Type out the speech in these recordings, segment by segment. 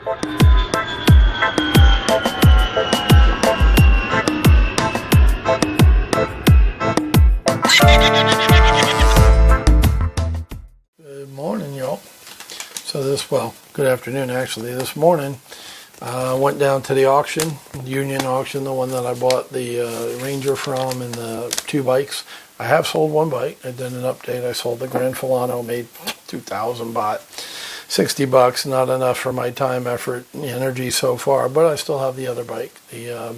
Good morning, y'all. Good afternoon actually. This morning, I went down to the auction, Union auction, the one that I bought the Ranger from and the two bikes. I have sold one bike. I did an update. I sold the Grand Filano, made 2,000 baht, $60. Not enough for my time, effort, energy so far, but I still have the other bike, the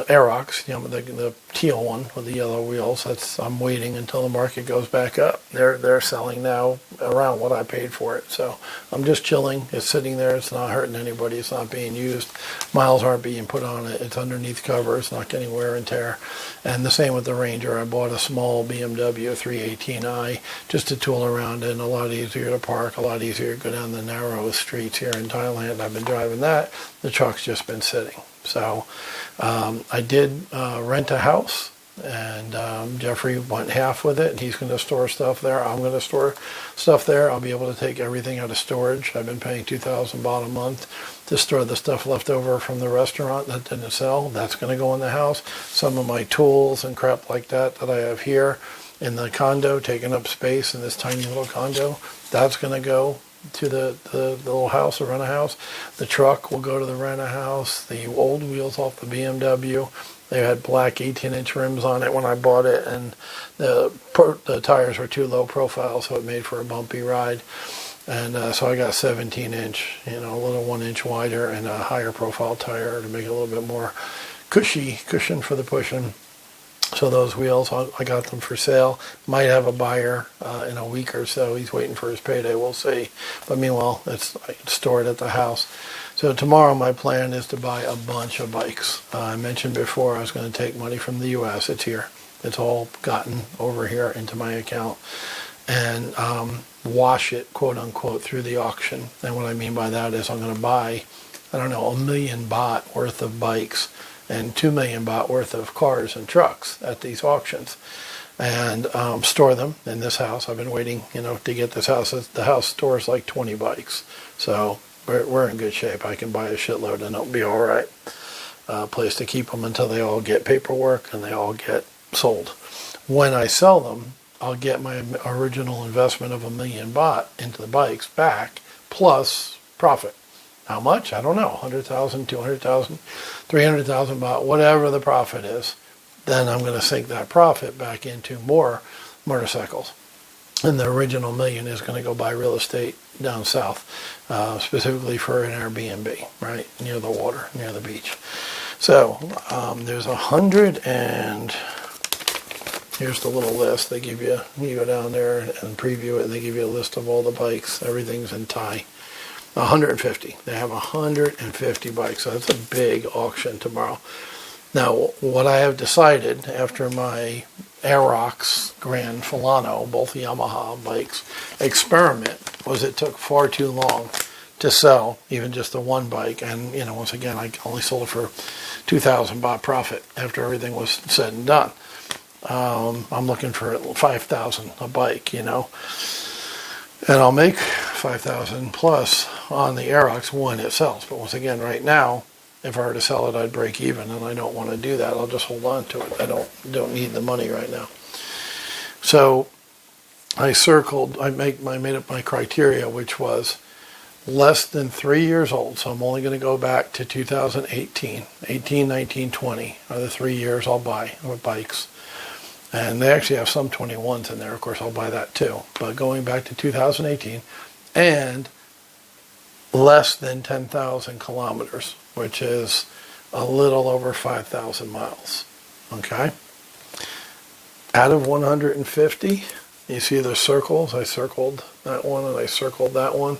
Aerox, the teal one with the yellow wheels. I'm waiting until the market goes back up. They're selling now around what I paid for it. So I'm just chilling. It's sitting there. It's not hurting anybody. It's not being used. Miles aren't being put on it. It's underneath cover. It's not getting wear and tear. And the same with the Ranger. I bought a small BMW 318i just to tool around in. A lot easier to park. A lot easier to go down the narrow streets here in Thailand. I've been driving that. The truck's just been sitting. So I did rent a house, and Jeffrey went half with it, and he's going to store stuff there. I'm going to store stuff there. I'll be able to take everything out of storage. I've been paying 2,000 baht a month to store the stuff left over from the restaurant that didn't sell. That's going to go in the house. Some of my tools and crap like that I have here in the condo, taking up space in this tiny little condo, that's going to go to the little house, the rent-a-house. The truck will go to the rent-a-house. The old wheels off the BMW, they had black 18-inch rims on it when I bought it, and the tires were too low profile, so it made for a bumpy ride. And so I got 17-inch, a little 1 inch wider and a higher profile tire to make it a little bit more cushion for the pushing. So those wheels, I got them for sale. Might have a buyer in a week or so. He's waiting for his payday. We'll see. But meanwhile, I can store it at the house. So tomorrow my plan is to buy a bunch of bikes. I mentioned before I was going to take money from the U.S. It's here. It's all gotten over here into my account. And wash it, quote unquote, through the auction. And what I mean by that is I'm going to buy, $1 million baht worth of bikes and 2 million baht worth of cars and trucks at these auctions, and store them in this house. I've been waiting, to get this house. The house stores like 20 bikes, so we're in good shape. I can buy a shitload and it'll be all right. Place to keep them until they all get paperwork and they all get sold. When I sell them, I'll get my original investment of 1 million baht into the bikes back, plus profit. How much? I don't know. 100,000, 200,000, 300,000 baht, whatever the profit is. Then I'm going to sink that profit back into more motorcycles. And the original million is going to go buy real estate down south, specifically for an Airbnb, right, near the water, near the beach. So there's 100 and here's the little list. They give you go down there and preview it, and they give you a list of all the bikes. Everything's in Thai. 150. They have 150 bikes, so that's a big auction tomorrow. Now, what I have decided after my Aerox Grand Filano, both Yamaha bikes, experiment, was it took far too long to sell even just the one bike. And, once again, I only sold it for 2,000 baht profit after everything was said and done. I'm looking for 5,000 a bike, And I'll make 5,000 plus on the Aerox when it sells. But once again, right now, if I were to sell it, I'd break even, and I don't want to do that. I'll just hold on to it. I don't need the money right now. So I made up my criteria, which was less than 3 years old. So I'm only going to go back to 2018. 18, 19, 20 are the 3 years I'll buy with bikes. And they actually have some 21s in there. Of course, I'll buy that too. But going back to 2018, and less than 10,000 kilometers, which is a little over 5,000 miles. Okay? Out of 150, you see the circles? I circled that one and I circled that one.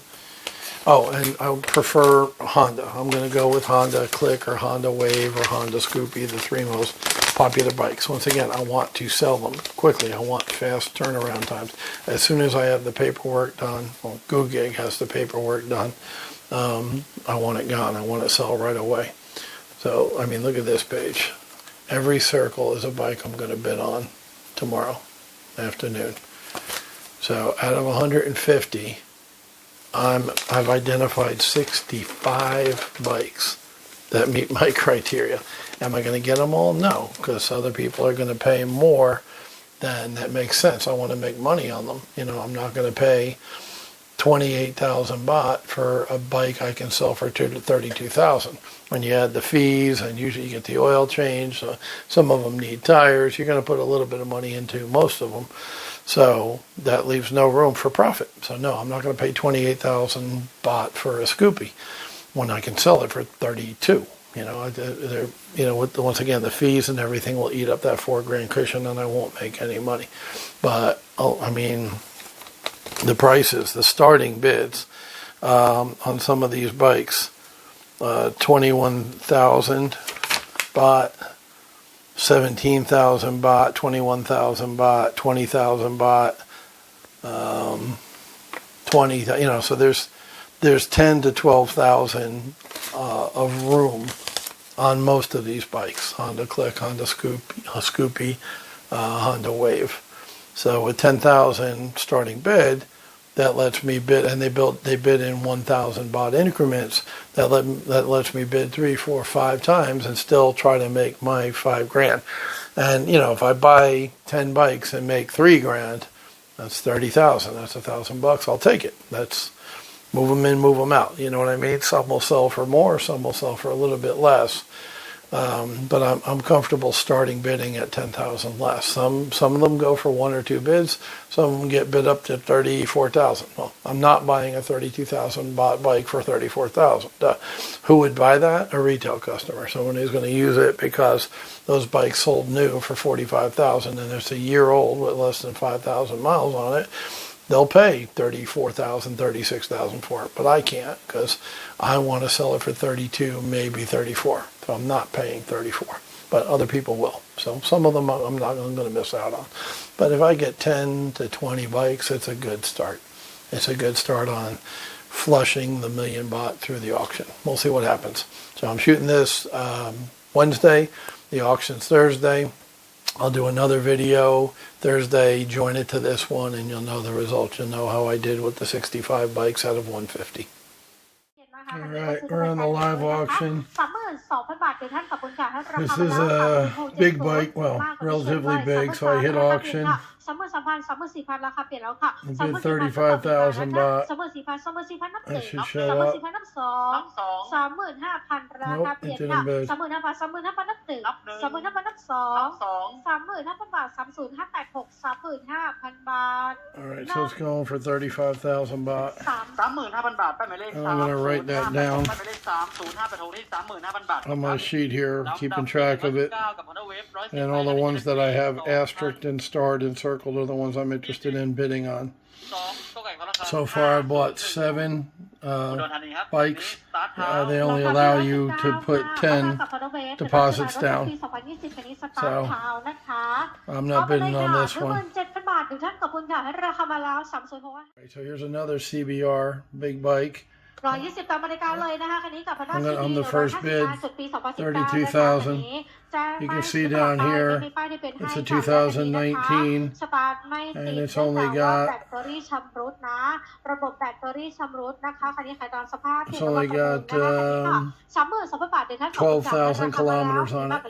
Oh, and I would prefer Honda. I'm going to go with Honda Click or Honda Wave or Honda Scoopy, the three most popular bikes. Once again, I want to sell them quickly. I want fast turnaround times. As soon as I have the paperwork done, well, GoGig has the paperwork done, I want it gone. I want it sold right away. So, look at this page. Every circle is a bike I'm going to bid on tomorrow afternoon. So out of 150, I've identified 65 bikes that meet my criteria. Am I going to get them all? No, because other people are going to pay more. Then that makes sense. I want to make money on them. I'm not going to pay 28,000 baht for a bike I can sell for 32,000. When you add the fees and usually you get the oil change, so some of them need tires. You're going to put a little bit of money into most of them. So that leaves no room for profit. So no, I'm not going to pay 28,000 baht for a Scoopy when I can sell it for 32. Once again, the fees and everything will eat up that $4,000 cushion, and I won't make any money. But the prices, the starting bids on some of these bikes, 21,000 baht, 17,000 baht, 21,000 baht, 20,000 baht, 20. So there's 10 to 12,000 of room on most of these bikes: Honda Click, Honda Scoopy, Honda Wave. So with 10,000 starting bid, that lets me bid, and they bid in 1,000 baht increments. That lets me bid 3, 4, 5 times and still try to make my $5,000. And if I buy 10 bikes and make $3,000, that's 30,000. That's $1,000. I'll take it. That's move them in, move them out. You know what I mean? Some will sell for more, some will sell for a little bit less. But I'm comfortable starting bidding at 10,000 less. Some of them go for 1 or 2 bids. Some of them get bid up to 34,000. Well, I'm not buying a 32,000 baht bike for 34,000. Who would buy that? A retail customer. Someone who's going to use it because those bikes sold new for 45,000 and it's a year old with less than 5,000 miles on it. They'll pay 34,000, 36,000 for it, but I can't because I want to sell it for 32, maybe 34. So I'm not paying 34, but other people will. So some of them I'm not going to miss out on. But if I get 10 to 20 bikes, it's a good start. It's a good start on flushing the 1,000,000 baht through the auction. We'll see what happens. So I'm shooting this Wednesday. The auction's Thursday. I'll do another video Thursday, join it to this one, and you'll know the results. You'll know how I did with the 65 bikes out of 150. All right, we're on the live auction. This is a big bike, well, relatively big, so I hit auction. I bid 35,000 baht. That should show up. Nope, it didn't bid. Alright, so it's going for 35,000 baht. I'm going to write that down on my sheet here, keeping track of it. And all the ones that I have asterisked and starred and circled are the ones I'm interested in bidding on. So far I bought 7 bikes. They only allow you to put 10 deposits down. So I'm not bidding on this one. So here's another CBR big bike. On the first bid, 32,000. You can see down here, it's a 2019, and it's only got 12,000 kilometers on it.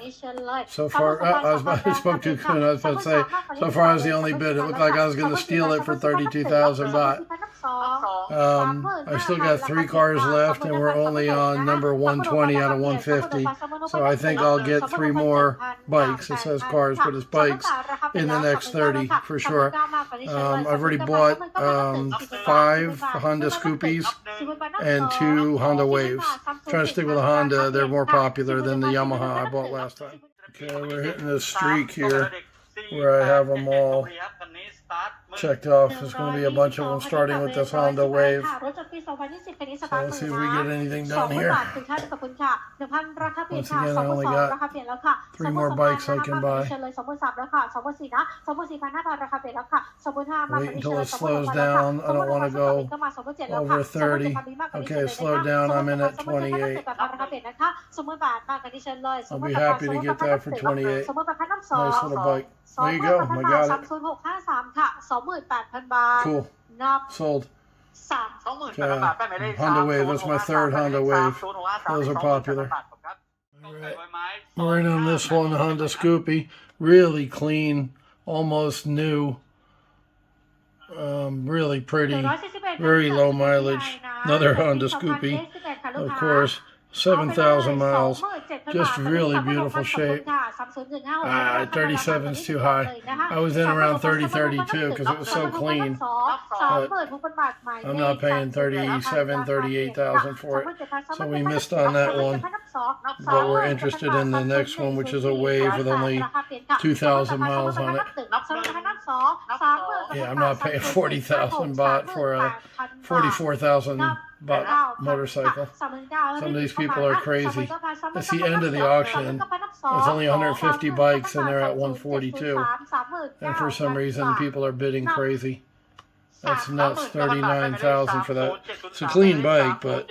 So far, I spoke too soon. I was about to say, so far I was the only bid. It looked like I was going to steal it for 32,000 baht. I still got 3 cars left, and we're only on number 120 out of 150. So I think I'll get 3 more bikes. It says cars, but it's bikes in the next 30 for sure. I've already bought 5 Honda Scoopys and 2 Honda Waves. I'm trying to stick with a Honda. They're more popular than the Yamaha I bought last time. Okay, we're hitting this streak here where I have them all checked off. There's going to be a bunch of them starting with this Honda Wave. So let's see if we get anything done here. Once again, I only got 3 more bikes I can buy. Wait until it slows down. I don't want to go over 30. Okay, slow down. I'm in at 28. I'll be happy to get that for 28. Nice little bike. There you go. I got it. Cool. Sold. Okay. Honda Wave, that's my third Honda Wave. Those are popular. Right on this one, the Honda Scoopy. Really clean, almost new. Really pretty, very low mileage. Another Honda Scoopy, of course, 7,000 miles. Just really beautiful shape. 37's too high. I was in around 30, 32 because it was so clean. But I'm not paying 37, 38,000 for it. So we missed on that one. But we're interested in the next one, which is a Wave with only 2,000 miles on it. Yeah, I'm not paying 40,000 baht for a 44,000 baht motorcycle. Some of these people are crazy. It's the end of the auction. There's only 150 bikes and they're at 142. And for some reason, people are bidding crazy. That's nuts, 39,000 for that. It's a clean bike, but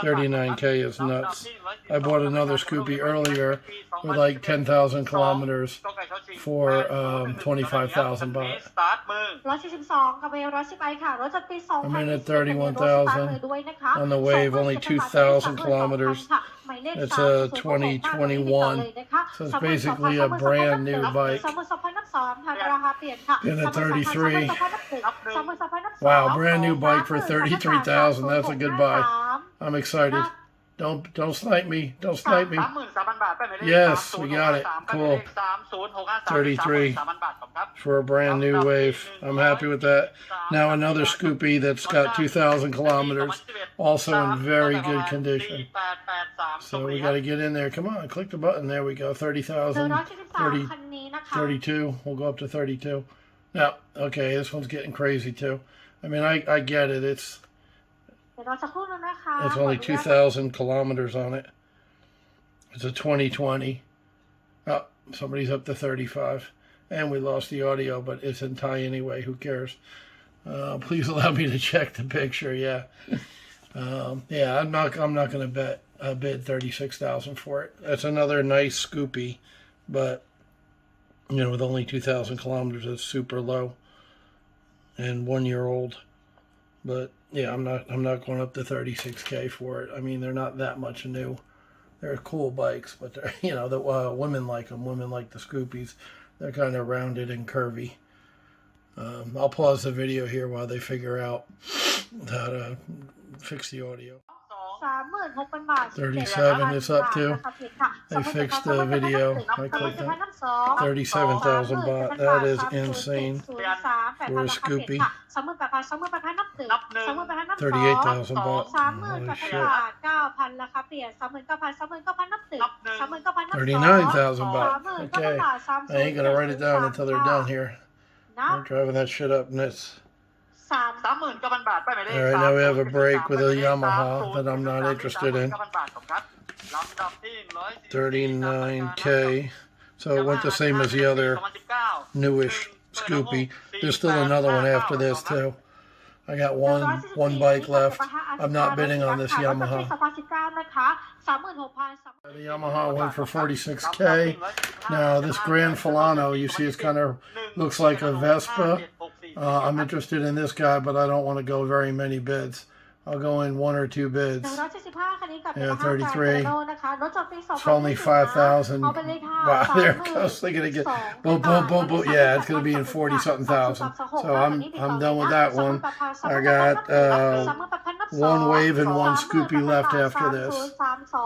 39K is nuts. I bought another Scoopy earlier with like 10,000 kilometers for 25,000 baht. I'm in at 31,000. On the Wave, only 2,000 kilometers. It's a 2021, so it's basically a brand new bike. In at 33. Wow, brand new bike for 33,000. That's a good buy. I'm excited. Don't snipe me. Don't snipe me. Yes, we got it. Cool. 33 for a brand new Wave. I'm happy with that. Now another Scoopy that's got 2,000 kilometers, also in very good condition. So we got to get in there. Come on, click the button. There we go. 30,000, 30, 32. We'll go up to 32. Now, okay, this one's getting crazy too. I mean, I get it. It's only 2,000 kilometers on it. It's a 2020. Oh, somebody's up to 35. And we lost the audio, but it's in Thai anyway. Who cares? Please allow me to check the picture. Yeah. Yeah, I'm not going to bid 36,000 for it. That's another nice Scoopy, but you know, with only 2,000 kilometers, it's super low and 1 year old. But yeah, I'm not going up to 36K for it. I mean, they're not that much new. They're cool bikes, but they're, you know, the women like them. Women like the Scoopys. They're kind of rounded and curvy. I'll pause the video here while they figure out how to fix the audio. 37 is up too. They fixed the video. I clicked it. 37,000 baht. That is insane for a Scoopy. 38,000 baht. Holy shit. 39,000 baht. Okay. I ain't gonna write it down until they're done here. I'm driving that shit up nuts. Alright, now we have a brake with a Yamaha that I'm not interested in. 39K. So it went the same as the other newish Scoopy. There's still another one after this too. I got one bike left. I'm not bidding on this Yamaha. The Yamaha went for 46K. Now this Grand Filano, you see, it's kind of looks like a Vespa. I'm interested in this guy, but I don't want to go very many bids. I'll go in 1 or 2 bids. Yeah, 33. It's only 5,000. Wow, there it goes. They're gonna get boom, boom, boom, boom. Yeah, it's gonna be in 40-something thousand. So I'm done with that one. I got 1 Wave and 1 Scoopy left after this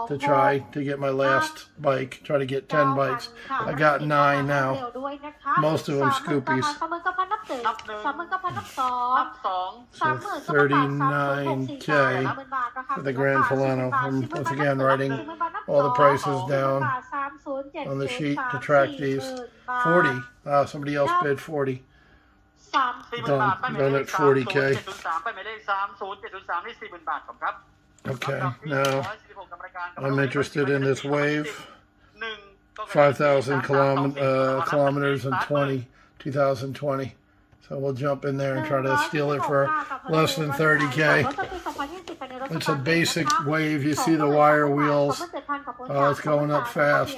to try to get my last bike. Try to get 10 bikes. I got 9 now. Most of them Scoopies. So 39K for the Grand Filano. I'm once again writing all the prices down on the sheet to track these. 40. Somebody else bid 40. Done at 40K. Okay, now I'm interested in this Wave. 5,000 kilometers in 2020. So we'll jump in there and try to steal it for less than 30K. It's a basic wave. You see the wire wheels. Oh, it's going up fast.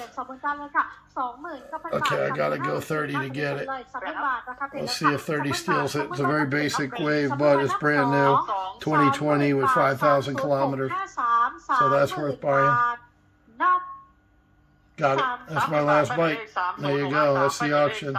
Okay, I gotta go 30 to get it. Let's see if 30 steals it. It's a very basic wave, but it's brand new. 2020 with 5,000 kilometers. So that's worth buying. Got it. That's my last bite. There you go. That's the auction.